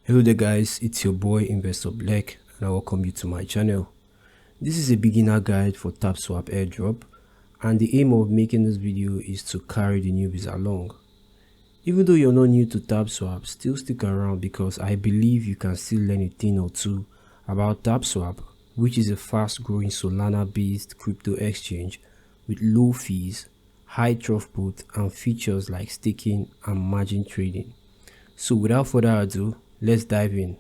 Hello there guys, it's your boy Investor Black and I welcome you to my channel. This is a beginner guide for Tapswap airdrop, and the aim of making this video is to carry the newbies along. Even though you're not new to Tapswap, still stick around because I believe you can still learn a thing or two about Tapswap, which is a fast growing Solana based crypto exchange with low fees, high throughput and features like staking and margin trading. So without further ado, let's dive in.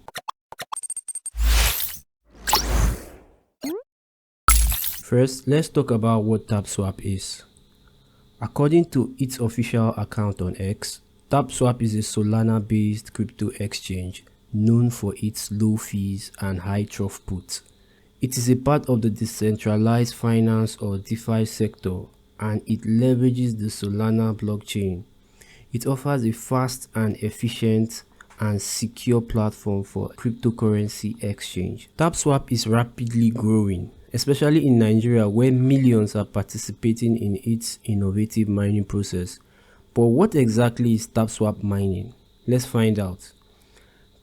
First, let's talk about what Tapswap is. According to its official account on X, Tapswap is a Solana-based crypto exchange known for its low fees and high throughput. It is a part of the decentralized finance or DeFi sector, and it leverages the Solana blockchain. It offers a fast and efficient and secure platform for cryptocurrency exchange. Tapswap is rapidly growing, especially in Nigeria where millions are participating in its innovative mining process. But what exactly is Tapswap mining? Let's find out.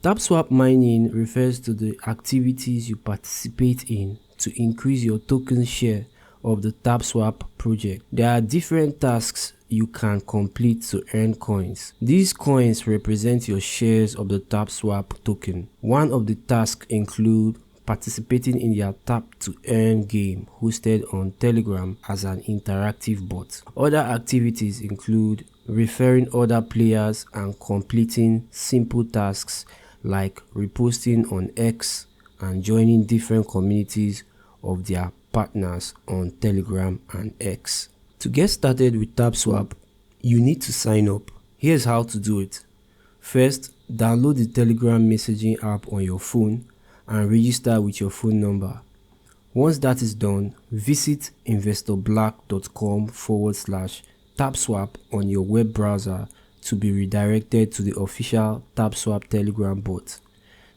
Tapswap mining refers to the activities you participate in to increase your token share of the Tapswap project. There are different tasks you can complete to earn coins. These coins represent your shares of the Tapswap token. One of the tasks include participating in their Tap to Earn game hosted on Telegram as an interactive bot. Other activities include referring other players and completing simple tasks like reposting on X and joining different communities of their partners on Telegram and X. To get started with Tapswap, you need to sign up. Here's how to do it. First, download the Telegram messaging app on your phone and register with your phone number. Once that is done, visit investorblack.com/Tapswap on your web browser to be redirected to the official Tapswap Telegram bot.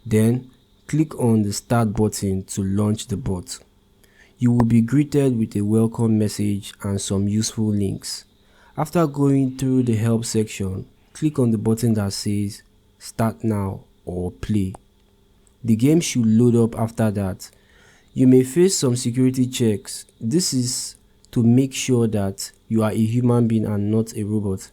Then, click on the Start button to launch the bot. You will be greeted with a welcome message and some useful links. After going through the help section, click on the button that says Start Now or Play. The game should load up after that. You may face some security checks. This is to make sure that you are a human being and not a robot.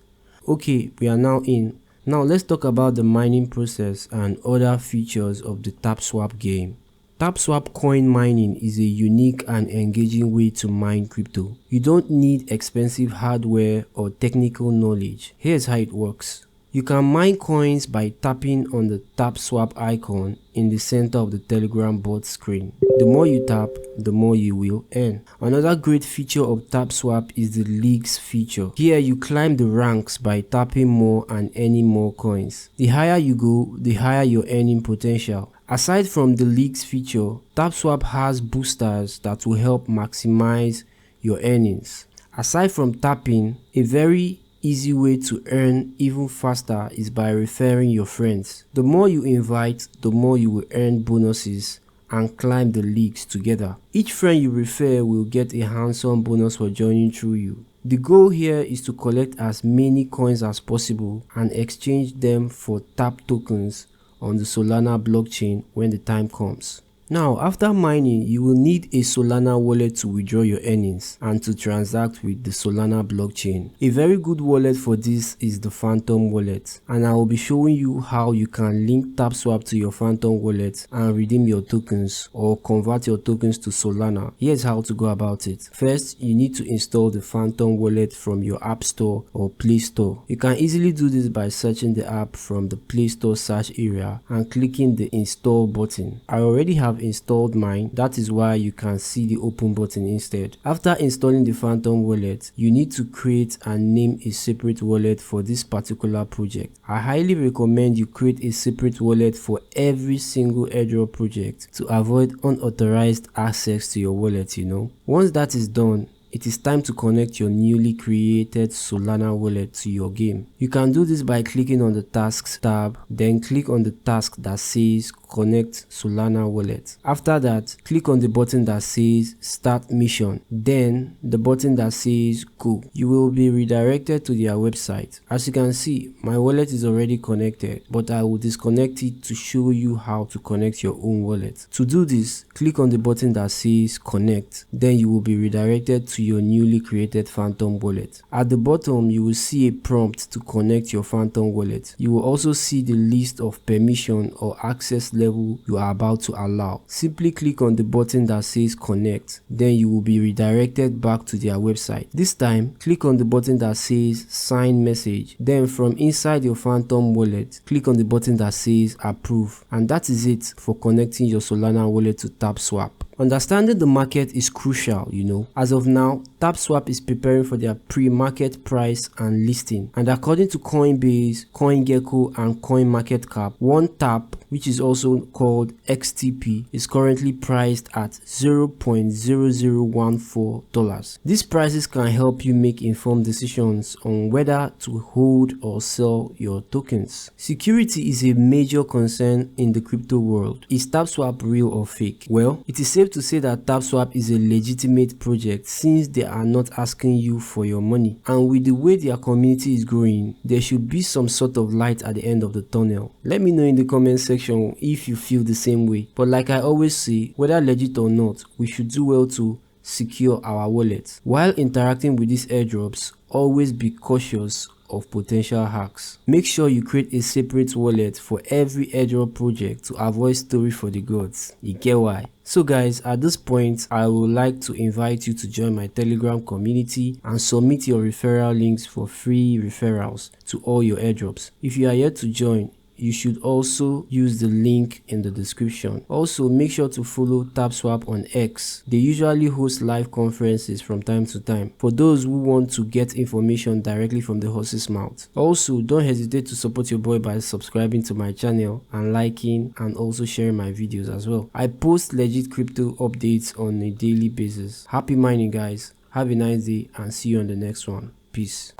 Okay, we are now in. Now let's talk about the mining process and other features of the Tapswap game. Tapswap coin mining is a unique and engaging way to mine crypto. You don't need expensive hardware or technical knowledge. Here's how it works. You can mine coins by tapping on the Tapswap icon in the center of the Telegram bot screen. The more you tap, the more you will earn. Another great feature of Tapswap is the leagues feature. Here you climb the ranks by tapping more and earning more coins. The higher you go, the higher your earning potential. Aside from the leagues feature, Tapswap has boosters that will help maximize your earnings. Aside from tapping, a very easy way to earn even faster is by referring your friends. The more you invite, the more you will earn bonuses and climb the leagues together. Each friend you refer will get a handsome bonus for joining through you. The goal here is to collect as many coins as possible and exchange them for TAP tokens on the Solana blockchain when the time comes. Now, after mining, you will need a Solana wallet to withdraw your earnings and to transact with the Solana blockchain. A very good wallet for this is the Phantom wallet, and I will be showing you how you can link Tapswap to your Phantom wallet and redeem your tokens or convert your tokens to Solana. Here's how to go about it. First, you need to install the Phantom wallet from your App Store or Play Store. You can easily do this by searching the app from the Play Store search area and clicking the install button. I already have installed mine, that is why you can see the open button instead. After installing the Phantom wallet, you need to create and name a separate wallet for this particular project. I highly recommend you create a separate wallet for every single airdrop project to avoid unauthorized access to your wallet, Once that is done, it is time to connect your newly created Solana wallet to your game. You can do this by clicking on the Tasks tab, then click on the task that says connect Solana wallet. After that, click on the button that says start mission, then the button that says go. You will be redirected to their website. As you can see, my wallet is already connected, but I will disconnect it to show you how to connect your own wallet. To do this, click on the button that says connect, then you will be redirected to your newly created Phantom wallet. At the bottom, you will see a prompt to connect your Phantom wallet. You will also see the list of permission or access level you are about to allow. Simply click on the button that says connect, then you will be redirected back to their website. This time, click on the button that says sign message, then from inside your Phantom wallet, click on the button that says approve, and that is it for connecting your Solana wallet to Tapswap. Understanding the market is crucial, As of now, Tapswap is preparing for their pre-market price and listing. And according to Coinbase, CoinGecko, and CoinMarketCap, one TAP, which is also called XTP, is currently priced at $0.0014. These prices can help you make informed decisions on whether to hold or sell your tokens. Security is a major concern in the crypto world. Is Tapswap real or fake? Well, it is safe to say that Tapswap is a legitimate project since they are not asking you for your money, and with the way their community is growing, there should be some sort of light at the end of the tunnel. Let me know in the comment section if you feel the same way, but like I always say, whether legit or not, we should do well to secure our wallet. While interacting with these airdrops, always be cautious of potential hacks. Make sure you create a separate wallet for every airdrop project to avoid story for the gods. You get why? So guys, at this point, I would like to invite you to join my Telegram community and submit your referral links for free referrals to all your airdrops. If you are yet to join, you should also use the link in the description. Also, make sure to follow Tapswap on X. They usually host live conferences from time to time for those who want to get information directly from the horse's mouth. Also, don't hesitate to support your boy by subscribing to my channel and liking and also sharing my videos as well. I post legit crypto updates on a daily basis. Happy mining, guys. Have a nice day and see you on the next one. Peace.